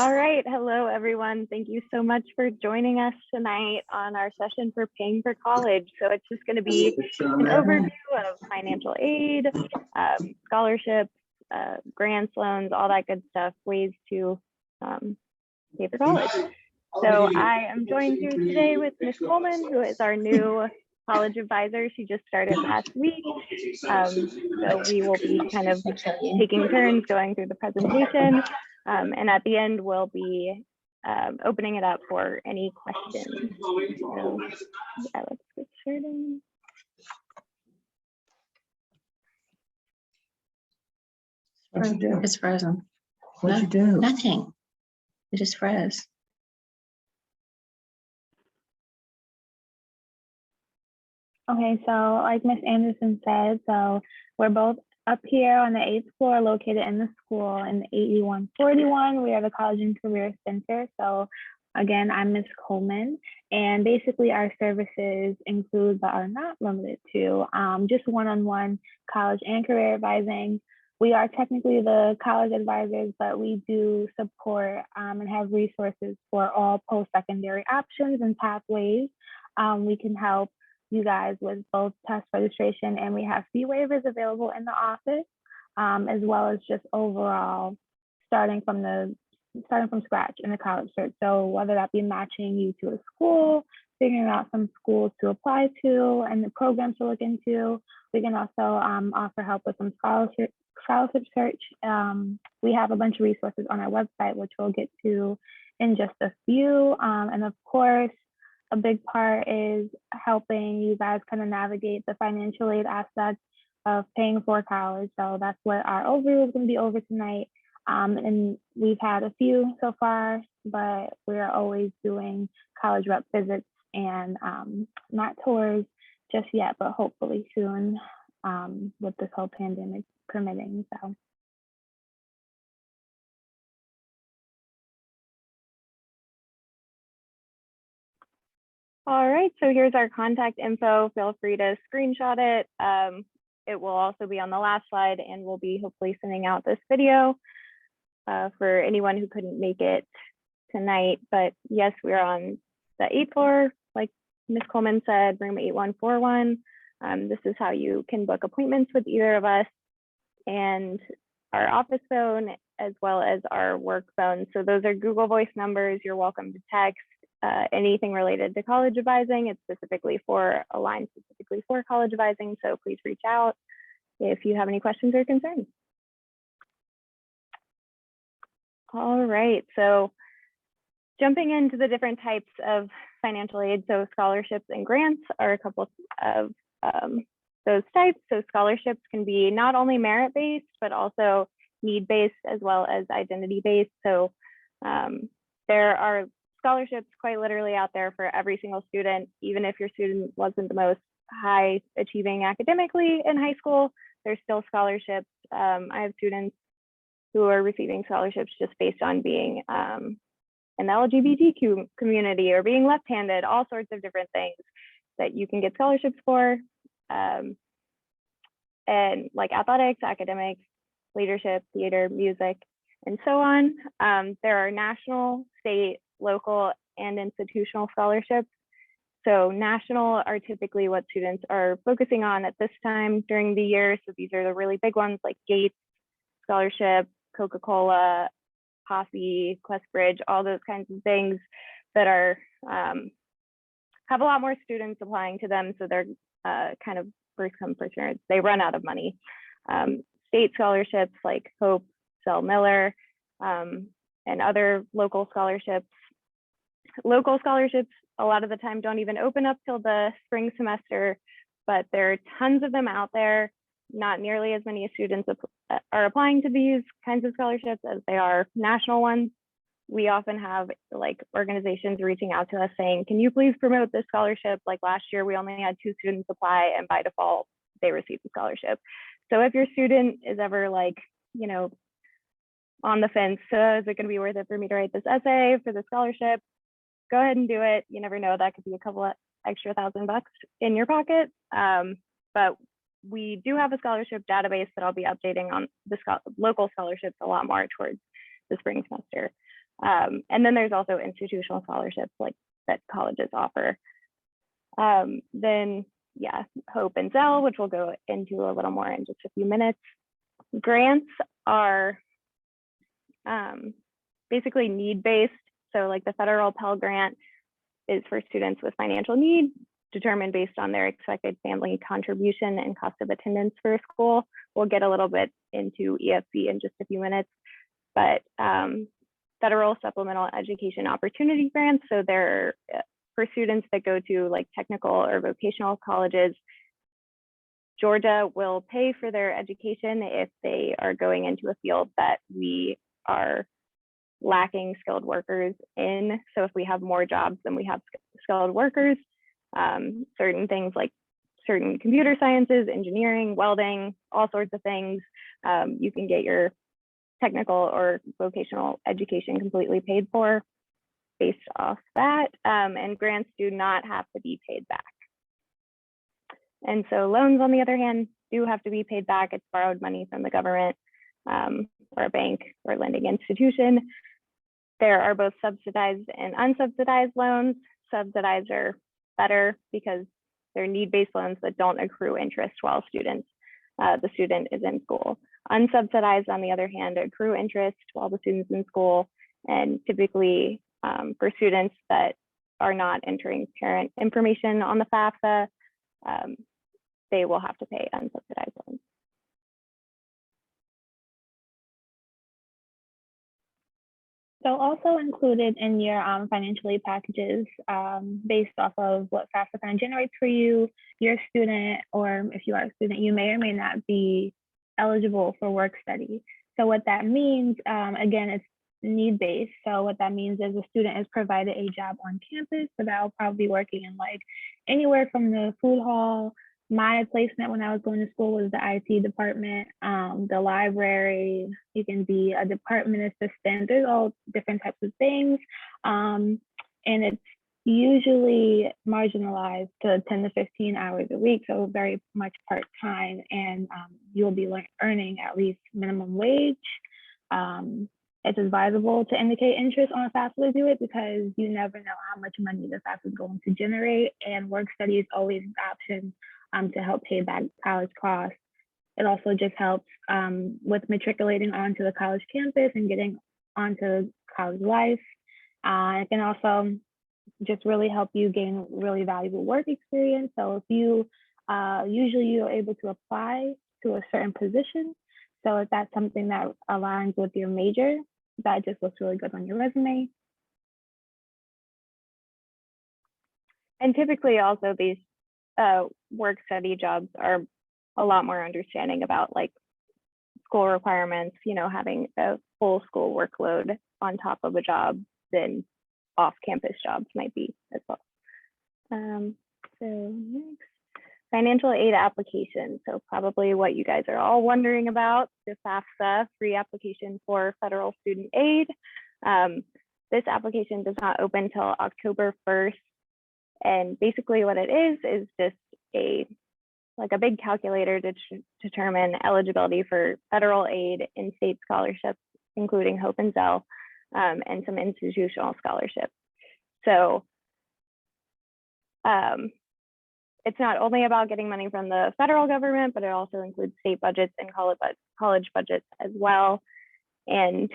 All right. Hello, everyone. Thank you so much for joining us tonight on our session for Paying for College. So it's just going to be an overview of financial aid, scholarships, grants, loans, all that good stuff, ways to pay for college. So I am joined here today with Ms. Coleman, who is our new college advisor. She just started last week. So we will be kind of taking turns going through the presentation. And at the end, we'll be opening it up for any questions. So yeah, let's get started. What'd you do? It's frozen. What'd you do? Nothing. It just froze. Okay, so like Ms. Anderson said, so we're both up here on the 8th floor located in the school in 8141. We are the College and Career Center. So again, I'm Ms. Coleman, and basically our services include but are not limited to just one-on-one college and career advising. We are technically the college advisors, but we do support and have resources for all post-secondary options and pathways. We can help you guys with both test registration, and we have fee waivers available in the office, as well as just overall starting from scratch in the college search. So whether that be matching you to a school, figuring out some schools to apply to and the programs to look into. We can also offer help with some scholarship search. We have a bunch of resources on our website, which we'll get to in just a few. And of course, a big part is helping you guys kind of navigate the financial aid aspect of paying for college. So that's what our overview is going to be over tonight. And we've had a few so far, but we're always doing college rep visits and not tours just yet, but hopefully soon with this whole pandemic permitting. So. All right, so here's our contact info. Feel free to screenshot it. It will also be on the last slide, and we'll be hopefully sending out this video for anyone who couldn't make it tonight. But yes, we're on the 8th floor, like Ms. Coleman said, room 8141. This is how you can book appointments with either of us, and our office phone as well as our work phone. So those are Google Voice numbers. You're welcome to text. Anything related to college advising, it's specifically for a line specifically for college advising. So please reach out if you have any questions or concerns. All right, so jumping into the different types of financial aid. So scholarships and grants are a couple of those types. So scholarships can be not only merit-based, but also need-based as well as identity-based. So there are scholarships quite literally out there for every single student. Even if your student wasn't the most high achieving academically in high school, there's still scholarships. I have students who are receiving scholarships just based on being in the LGBTQ community or being left-handed, all sorts of different things that you can get scholarships for. And like athletics, academics, leadership, theater, music, and so on. There are national, state, local, and institutional scholarships. So national are typically what students are focusing on at this time during the year. So these are the really big ones like Gates Scholarship, Coca-Cola, Posse, Questbridge, all those kinds of things that are have a lot more students applying to them. So they're kind of first come, first served. They run out of money. State scholarships like Hope, Sel Miller, and other local scholarships. Local scholarships, a lot of the time, don't even open up till the spring semester, but there are tons of them out there. Not nearly as many students are applying to these kinds of scholarships as they are national ones. We often have like organizations reaching out to us saying, can you please promote this scholarship? Like last year, we only had 2 students apply, and by default, they received the scholarship. So if your student is ever like, you know, on the fence, is it going to be worth it for me to write this essay for the scholarship? Go ahead and do it. You never know, that could be a couple of extra $1,000 in your pocket. But we do have a scholarship database that I'll be updating on the local scholarships a lot more towards the spring semester. And then there's also institutional scholarships like that colleges offer. Then, yeah, Hope and Zell, which we'll go into a little more in just a few minutes. Grants are basically need-based. So like the federal Pell Grant is for students with financial need, determined based on their expected family contribution and cost of attendance for a school. We'll get a little bit into ESC in just a few minutes, but federal supplemental education opportunity grants. So they're for students that go to like technical or vocational colleges. Georgia will pay for their education if they are going into a field that we are lacking skilled workers in. So if we have more jobs than we have skilled workers, certain things like certain computer sciences, engineering, welding, all sorts of things, you can get your technical or vocational education completely paid for based off that. And grants do not have to be paid back. And so loans, on the other hand, do have to be paid back. It's borrowed money from the government or a bank or lending institution. There are both subsidized and unsubsidized loans. Subsidized are better because they're need-based loans that don't accrue interest while the student is in school. Unsubsidized, on the other hand, accrue interest while the student's in school, and typically for students that are not entering parent information on the FAFSA, they will have to pay unsubsidized loans. So also included in your financial aid packages, based off of what FAFSA kind of generates for you, your student, or if you are a student, you may or may not be eligible for work study. So what that means, again, it's need-based. So what that means is the student is provided a job on campus, so that will probably be working in like anywhere from the food hall. My placement when I was going to school was the IT department, the library. You can be a department assistant. There's all different types of things. And it's usually marginalized to 10 to 15 hours a week, so very much part-time, and you'll be earning at least minimum wage. It's advisable to indicate interest on a FAFSA to do it because you never know how much money the FAFSA is going to generate, and work study is always an option to help pay back college costs. It also just helps with matriculating onto the college campus and getting onto college life. It can also just really help you gain really valuable work experience. So if you, usually you're able to apply to a certain position. So if that's something that aligns with your major, that just looks really good on your resume. And typically also these work study jobs are a lot more understanding about like school requirements, you know, having a full school workload on top of a job than off-campus jobs might be as well. So next, financial aid application. So probably what you guys are all wondering about, the FAFSA free application for federal student aid. This application does not open till October 1st. And basically what it is just a big calculator to determine eligibility for federal aid and state scholarships, including Hope and Zell, and some institutional scholarships. So it's not only about getting money from the federal government, but it also includes state budgets and college budgets as well. And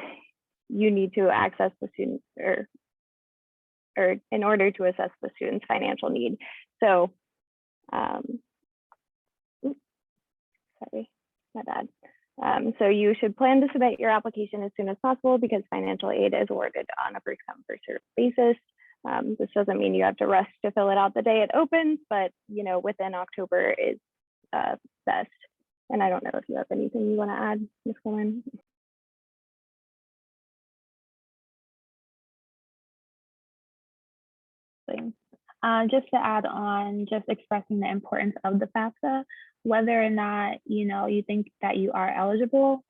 you need to access the student or in order to assess the student's financial need. So, sorry, my bad. So you should plan to submit your application as soon as possible because financial aid is awarded on a first come, first served basis. This doesn't mean you have to rush to fill it out the day it opens, but you know, within October is best. And I don't know if you have anything you want to add, Ms. Coleman. Just to add on, just expressing the importance of the FAFSA, whether or not you think that you are eligible,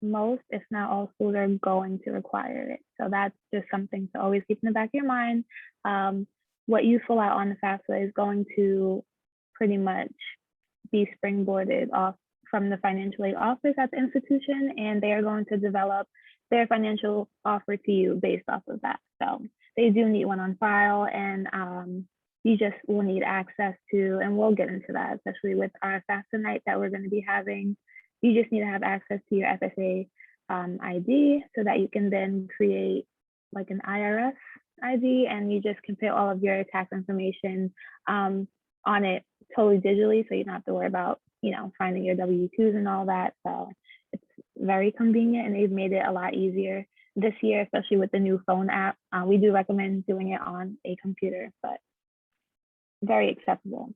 most, if not all, schools are going to require it. So that's just something to always keep in the back of your mind. What you fill out on the FAFSA is going to pretty much be springboarded off from the financial aid office at the institution, and they are going to develop their financial offer to you based off of that. So they do need one on file, and you just will need access to, and we'll get into that, especially with our FAFSA night that we're going to be having. You just need to have access to your FSA ID so that you can then create like an IRS ID, and you just can put all of your tax information on it totally digitally, so you don't have to worry about, you know, finding your W-2s and all that. So it's very convenient, and they've made it a lot easier this year, especially with the new phone app. We do recommend doing it on a computer, but very accessible.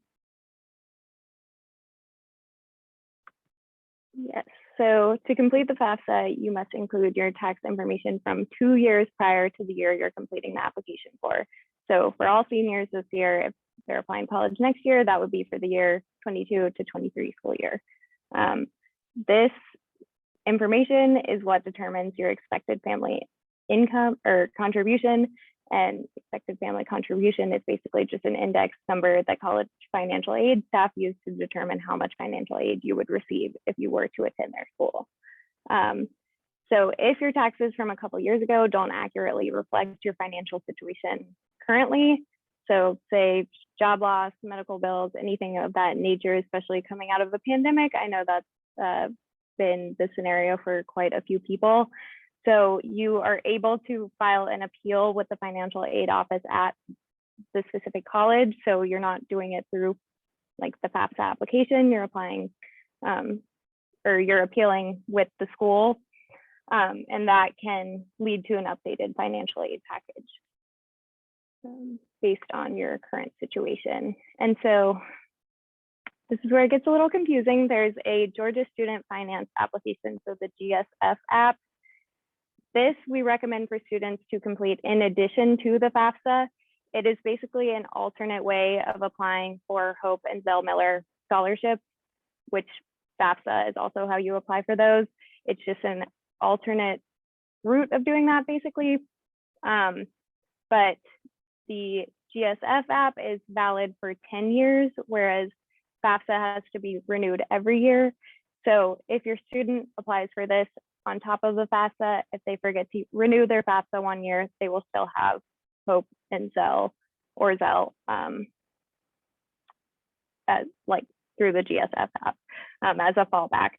Yes, so to complete the FAFSA, you must include your tax information from 2 years prior to the year you're completing the application for. So for all seniors this year, if they're applying college next year, that would be for the year 22 to 23 school year. This information is what determines your expected family income or contribution, and expected family contribution is basically just an index number that college financial aid staff use to determine how much financial aid you would receive if you were to attend their school. So if your taxes from a couple years ago don't accurately reflect your financial situation currently, so say job loss, medical bills, anything of that nature, especially coming out of the pandemic, I know that's been the scenario for quite a few people. So you are able to file an appeal with the financial aid office at the specific college. So you're not doing it through like the FAFSA application, you're applying or you're appealing with the school. And that can lead to an updated financial aid package based on your current situation. And so this is where it gets a little confusing. There's a Georgia Student Finance application, so the GSF app. This we recommend for students to complete in addition to the FAFSA. It is basically an alternate way of applying for Hope and Zell Miller scholarships, which FAFSA is also how you apply for those. It's just an alternate route of doing that basically. But the GSF app is valid for 10 years, whereas FAFSA has to be renewed every year. So if your student applies for this on top of the FAFSA, if they forget to renew their FAFSA 1 year, they will still have Hope and Zell or Zell as like through the GSF app as a fallback.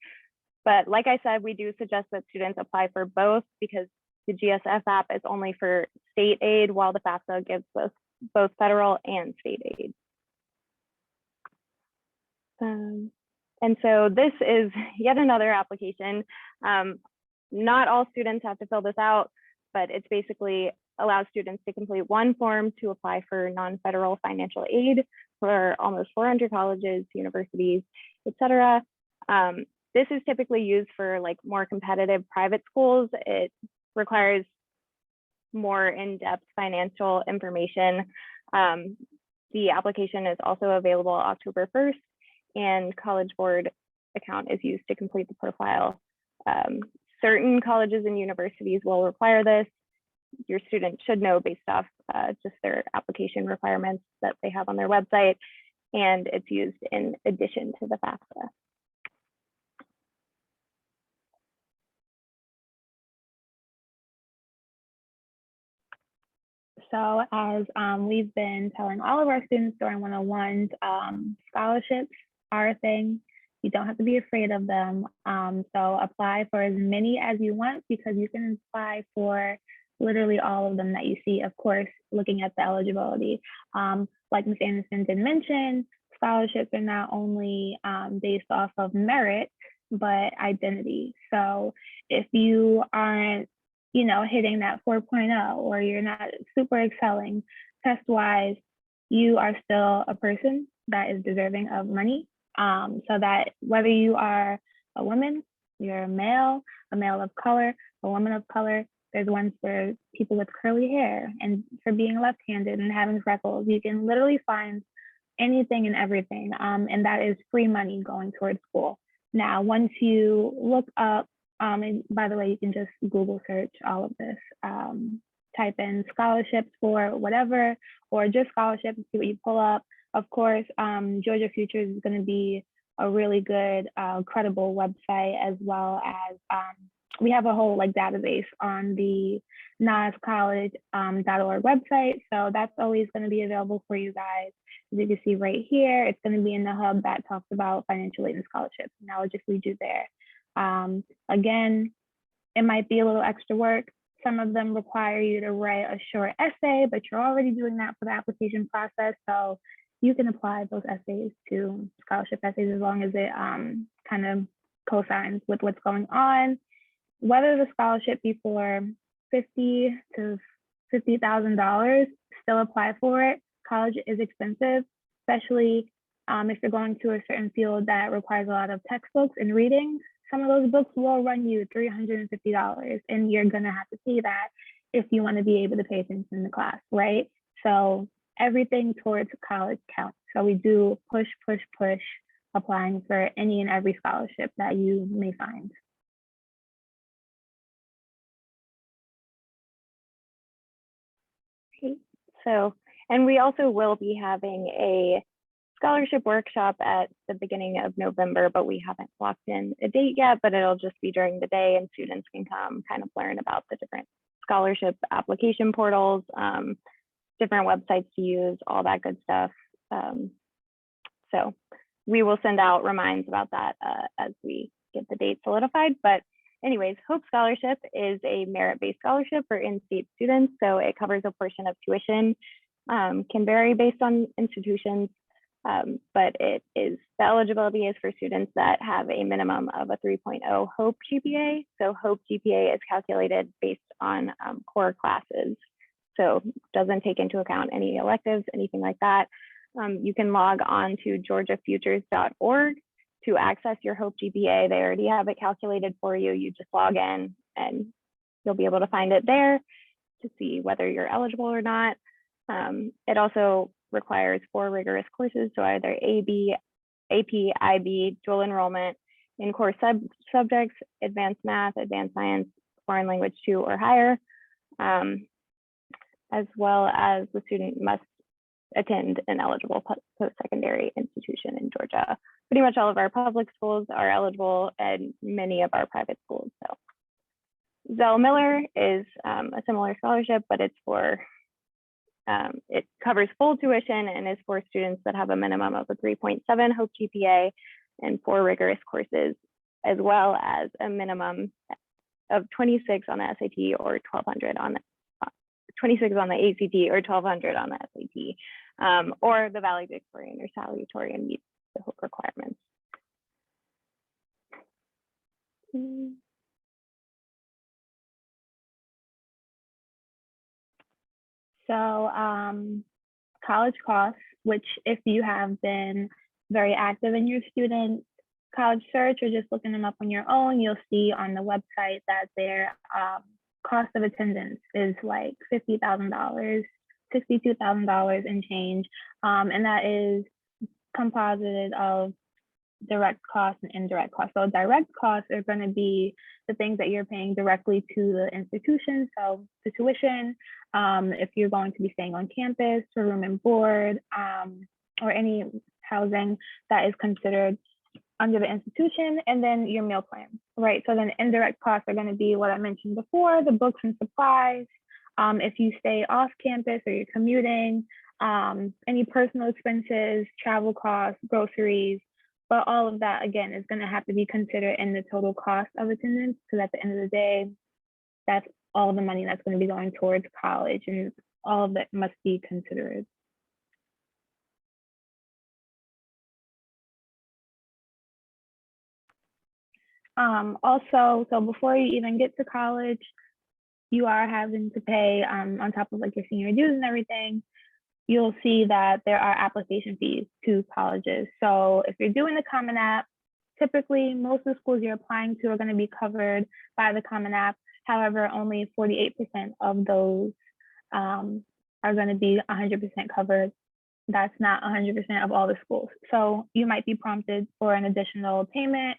But like I said, we do suggest that students apply for both because the GSF app is only for state aid, while the FAFSA gives both federal and state aid. And so this is yet another application. Not all students have to fill this out, but it's basically allows students to complete one form to apply for non-federal financial aid for almost 400 colleges, universities, etc. This is typically used for like more competitive private schools. It requires more in-depth financial information. The application is also available October 1st, and College Board account is used to complete the profile. Certain colleges and universities will require this. Your student should know based off just their application requirements that they have on their website, and it's used in addition to the FAFSA. So as we've been telling all of our students during 101s, scholarships are a thing. You don't have to be afraid of them. So apply for as many as you want, because you can apply for literally all of them that you see, of course, looking at the eligibility. Like Ms. Anderson did mention, scholarships are not only based off of merit, but identity. So if you aren't, you know, hitting that 4.0, or you're not super excelling test-wise, you are still a person that is deserving of money. So that whether you are a woman, you're a male of color, a woman of color, there's ones for people with curly hair and for being left-handed and having freckles. You can literally find anything and everything, and that is free money going towards school. Now, once you look up, and by the way, you can just Google search all of this, type in scholarships for whatever, or just scholarships and see what you pull up. Of course, Georgia Futures is going to be a really good, credible website, as well as we have a whole like database on the nascollege.org website. So that's always going to be available for you guys. As you can see right here, it's going to be in the hub that talks about financial aid and scholarships. And I'll just lead you there. Again, it might be a little extra work. Some of them require you to write a short essay, but you're already doing that for the application process. So you can apply those essays to scholarship essays as long as it kind of cosigns with what's going on. Whether the scholarship be for $50,000 to $50,000, still apply for it. College is expensive, especially if you're going to a certain field that requires a lot of textbooks and reading. Some of those books will run you $350, and you're gonna have to pay that if you want to be able to pay attention in the class, right? So everything towards college counts. So we do push applying for any and every scholarship that you may find. Okay, so, and we also will be having a scholarship workshop at the beginning of November, but we haven't locked in a date yet, but it'll just be during the day and students can come kind of learn about the different scholarship application portals, different websites to use, all that good stuff. So we will send out reminds about that as we get the date solidified. But anyways, Hope Scholarship is a merit-based scholarship for in-state students. So it covers a portion of tuition, can vary based on institutions, but the eligibility is for students that have a minimum of a 3.0 Hope GPA. So Hope GPA is calculated based on core classes. So doesn't take into account any electives, anything like that. You can log on to georgiafutures.org to access your Hope GPA. They already have it calculated for you. You just log in and you'll be able to find it there to see whether you're eligible or not. It also requires 4 rigorous courses, so either AP, IB, dual enrollment in core subjects, advanced math, advanced science, foreign language 2 or higher, as well as the student must attend an eligible post-secondary institution in Georgia. Pretty much all of our public schools are eligible and many of our private schools. So Zell Miller is a similar scholarship, but it's for, it covers full tuition and is for students that have a minimum of a 3.7 Hope GPA and 4 rigorous courses, as well as a minimum of 26 on the SAT or 1200 on the 26 on the ACT or 1200 on the SAT, or the valedictorian or salutatorian meets the Hope requirements. So college costs, which if you have been very active in your student college search or just looking them up on your own, you'll see on the website that their cost of attendance is like $50,000, $62,000 and change. And that is composited of direct costs and indirect costs. So direct costs are going to be the things that you're paying directly to the institution. So the tuition, if you're going to be staying on campus for room and board, or any housing that is considered under the institution, and then your meal plan, right? So then indirect costs are going to be what I mentioned before, the books and supplies. If you stay off campus or you're commuting, any personal expenses, travel costs, groceries, but all of that, again, is going to have to be considered in the total cost of attendance, because at the end of the day, that's all the money that's going to be going towards college, and all of that must be considered. Also, so before you even get to college, you are having to pay on top of like your senior dues and everything. You'll see that there are application fees to colleges. So if you're doing the Common App, typically most of the schools you're applying to are going to be covered by the Common App. However, only 48% of those are going to be 100% covered. That's not 100% of all the schools. So you might be prompted for an additional payment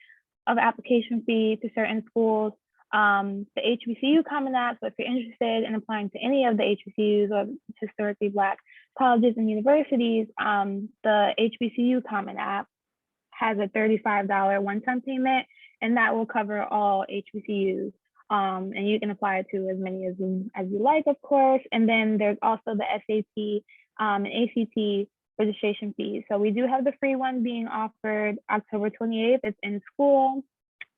of application fee to certain schools. The HBCU Common App, so if you're interested in applying to any of the HBCUs or historically Black colleges and universities, the HBCU Common App has a $35 one-time payment, and that will cover all HBCUs. and you can apply to as many as you like, of course. And then there's also the SAT and ACT registration fees. So we do have the free one being offered October 28th. It's in school.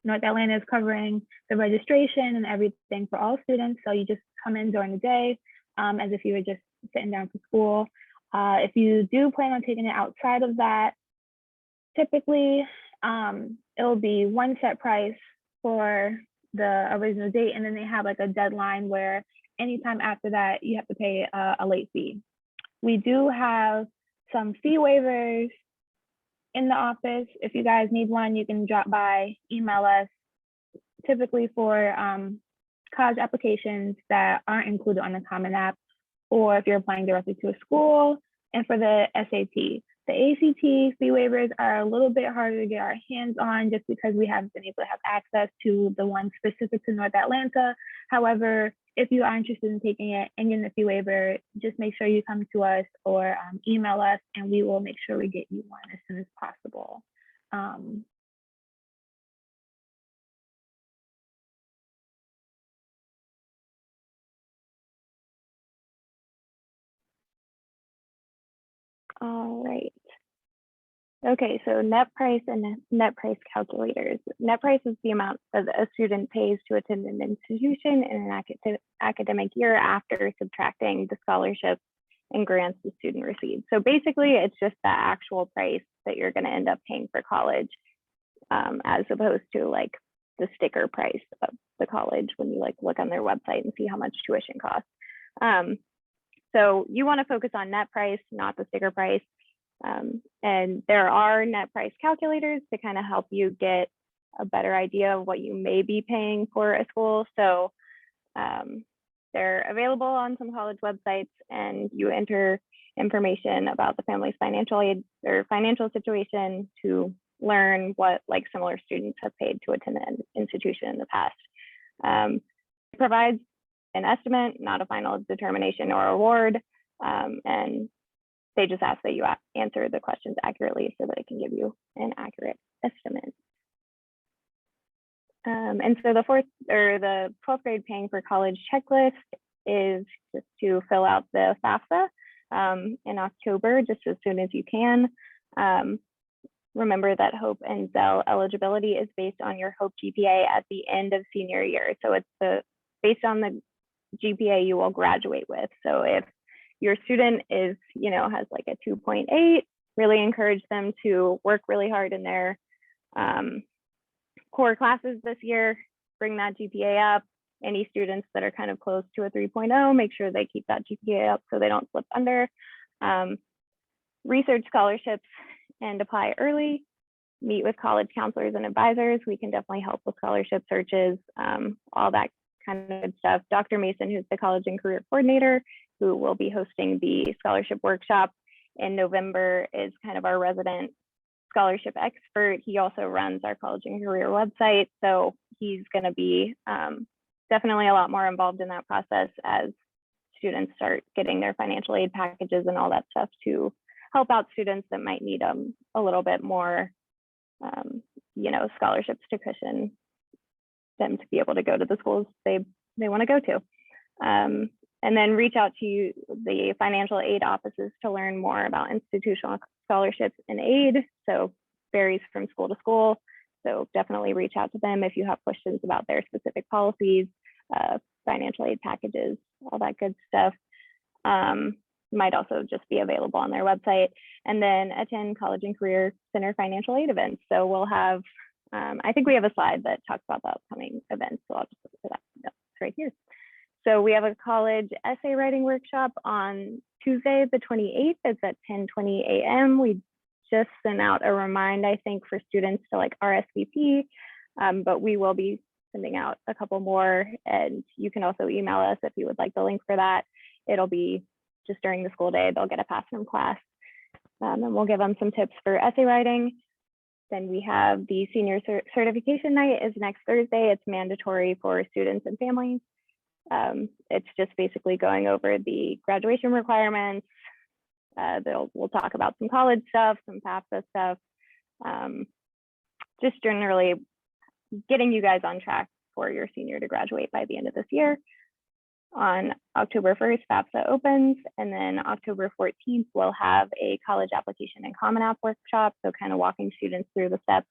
North Atlanta is covering the registration and everything for all students. So you just come in during the day as if you were just sitting down for school. If you do plan on taking it outside of that, typically it'll be one set price for the original date, and then they have like a deadline where anytime after that you have to pay a late fee. We do have some fee waivers in the office. If you guys need one, you can drop by, email us. Typically for college applications that aren't included on the Common App, or if you're applying directly to a school, and for the SAT. The ACT fee waivers are a little bit harder to get our hands on just because we haven't been able to have access to the ones specific to North Atlanta. However, if you are interested in taking it and getting the fee waiver, just make sure you come to us or email us, and we will make sure we get you one as soon as possible. All right. Okay, so net price and net price calculators. Net price is the amount that a student pays to attend an institution in an academic year after subtracting the scholarships and grants the student receives. So basically, it's just the actual price that you're going to end up paying for college, as opposed to like the sticker price of the college when you like look on their website and see how much tuition costs. So you want to focus on net price, not the sticker price. And there are net price calculators to kind of help you get a better idea of what you may be paying for a school. So they're available on some college websites, and you enter information about the family's financial aid or financial situation to learn what like similar students have paid to attend an institution in the past. It provides an estimate, not a final determination or award, and they just ask that you answer the questions accurately so that it can give you an accurate estimate. And so the 12th grade paying for college checklist is just to fill out the FAFSA in October, just as soon as you can. Remember that HOPE and Zell eligibility is based on your HOPE GPA at the end of senior year. So it's based on the GPA you will graduate with. So if your student is, has like a 2.8, really encourage them to work really hard in their core classes this year, bring that GPA up. Any students that are kind of close to a 3.0, make sure they keep that GPA up so they don't slip under. Research scholarships and apply early. Meet with college counselors and advisors. We can definitely help with scholarship searches, all that kind of good stuff. Dr. Mason, who's the college and career coordinator, who will be hosting the scholarship workshop in November, is kind of our resident scholarship expert. He also runs our college and career website. So he's going to be definitely a lot more involved in that process as students start getting their financial aid packages and all that stuff to help out students that might need a little bit more, scholarships to cushion them to be able to go to the schools they want to go to. And then reach out to the financial aid offices to learn more about institutional scholarships and aid. So varies from school to school. So definitely reach out to them if you have questions about their specific policies, financial aid packages, all that good stuff. Might also just be available on their website. And then attend College and Career Center financial aid events. So we'll have, I think we have a slide that talks about the upcoming events. So I'll just look for that. Yep, it's right here. So we have a college essay writing workshop on Tuesday, the 28th. It's at 10:20 a.m. We just sent out a reminder, I think, for students to like RSVP, but we will be sending out a couple more, and you can also email us if you would like the link for that. It'll be just during the school day. They'll get a pass from class, and we'll give them some tips for essay writing. Then we have the senior certification night is next Thursday. It's mandatory for students and families. It's just basically going over the graduation requirements. We'll talk about some college stuff, some FAFSA stuff, just generally getting you guys on track for your senior to graduate by the end of this year. On October 1st, FAFSA opens, and then October 14th, we'll have a college application and Common App workshop. So kind of walking students through the steps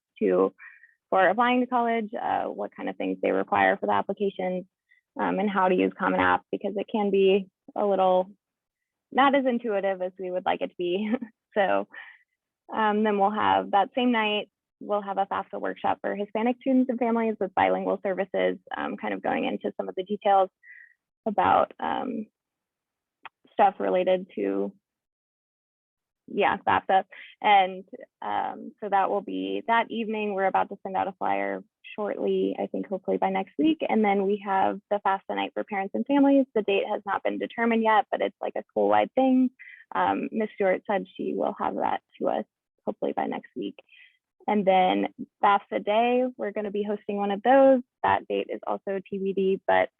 for applying to college, what kind of things they require for the application, and how to use Common App, because it can be a little not as intuitive as we would like it to be. So then we'll have that same night, we'll have a FAFSA workshop for Hispanic students and families with bilingual services, kind of going into some of the details about stuff related to, FAFSA. And so that will be that evening. We're about to send out a flyer shortly, I think hopefully by next week. And then we have the FAFSA night for parents and families. The date has not been determined yet, but it's like a school-wide thing. Ms. Stewart said she will have that to us hopefully by next week. And then FAFSA Day, we're going to be hosting one of those. That date is also TBD, but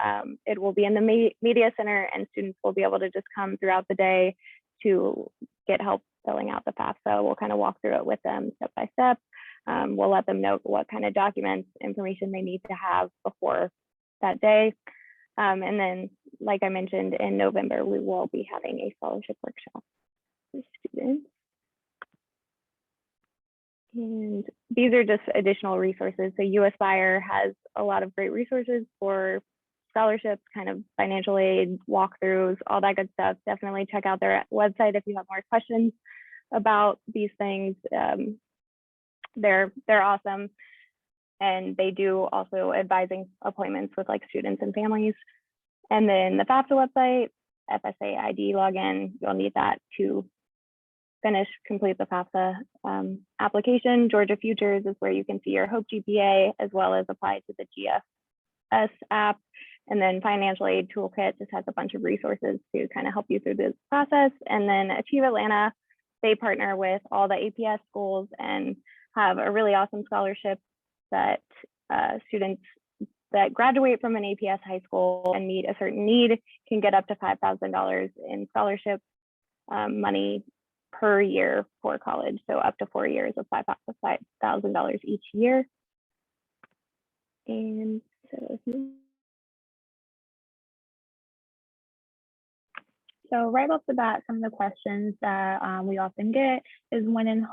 it will be in the Media Center, and students will be able to just come throughout the day to get help filling out the FAFSA. We'll kind of walk through it with them step by step. We'll let them know what kind of documents, information they need to have before that day. And then, like I mentioned, in November, we will be having a scholarship workshop for students. And these are just additional resources. So US Buyer has a lot of great resources for scholarships, kind of financial aid, walkthroughs, all that good stuff. Definitely check out their website if you have more questions about these things. They're awesome. And they do also advising appointments with like students and families. And then the FAFSA website, FSA ID login, you'll need that to complete the FAFSA application. Georgia Futures is where you can see your Hope GPA, as well as apply to the GFS app. And then Financial Aid Toolkit just has a bunch of resources to kind of help you through this process. And then Achieve Atlanta, they partner with all the APS schools and have a really awesome scholarship that students that graduate from an APS high school and meet a certain need can get up to $5,000 in scholarship money per year for college. So up to 4 years of $5,000 each year. And So right off the bat, some of the questions that we often get is when is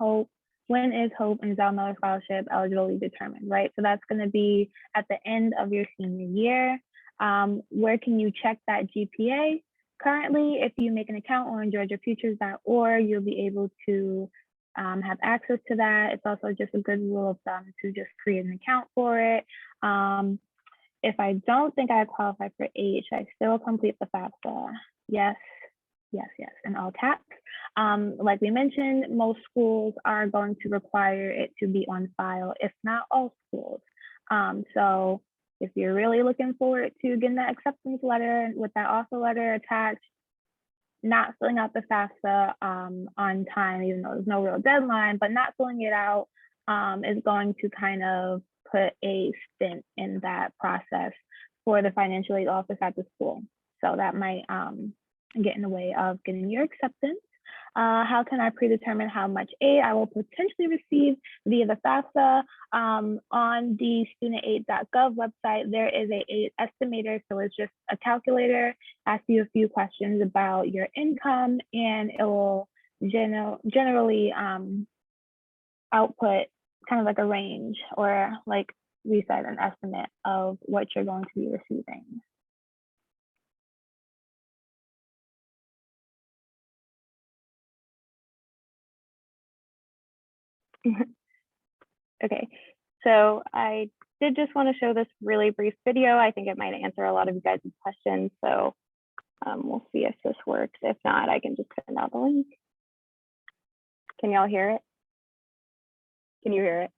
Hope and Zell Miller Scholarship eligibility determined, right? So that's going to be at the end of your senior year. Where can you check that GPA? Currently, if you make an account on georgiafutures.org, you'll be able to have access to that. It's also just a good rule of thumb to just create an account for it. If I don't think I qualify for H, I still complete the FAFSA. Yes, in all caps. Like we mentioned, most schools are going to require it to be on file, if not all schools. So if you're really looking forward to getting that acceptance letter with that offer letter attached, not filling out the FAFSA on time, even though there's no real deadline, but not filling it out is going to kind of put a stint in that process for the financial aid office at the school. So that might get in the way of getting your acceptance. How can I predetermine how much aid I will potentially receive via the FAFSA? On the studentaid.gov website, there is a aid estimator. So it's just a calculator, ask you a few questions about your income, and it will generally output kind of like a range, or like we said, an estimate of what you're going to be receiving. Okay, so I did just want to show this really brief video. I think it might answer a lot of you guys' questions. So we'll see if this works. If not, I can just send out the link. Can y'all hear it? Can you hear it?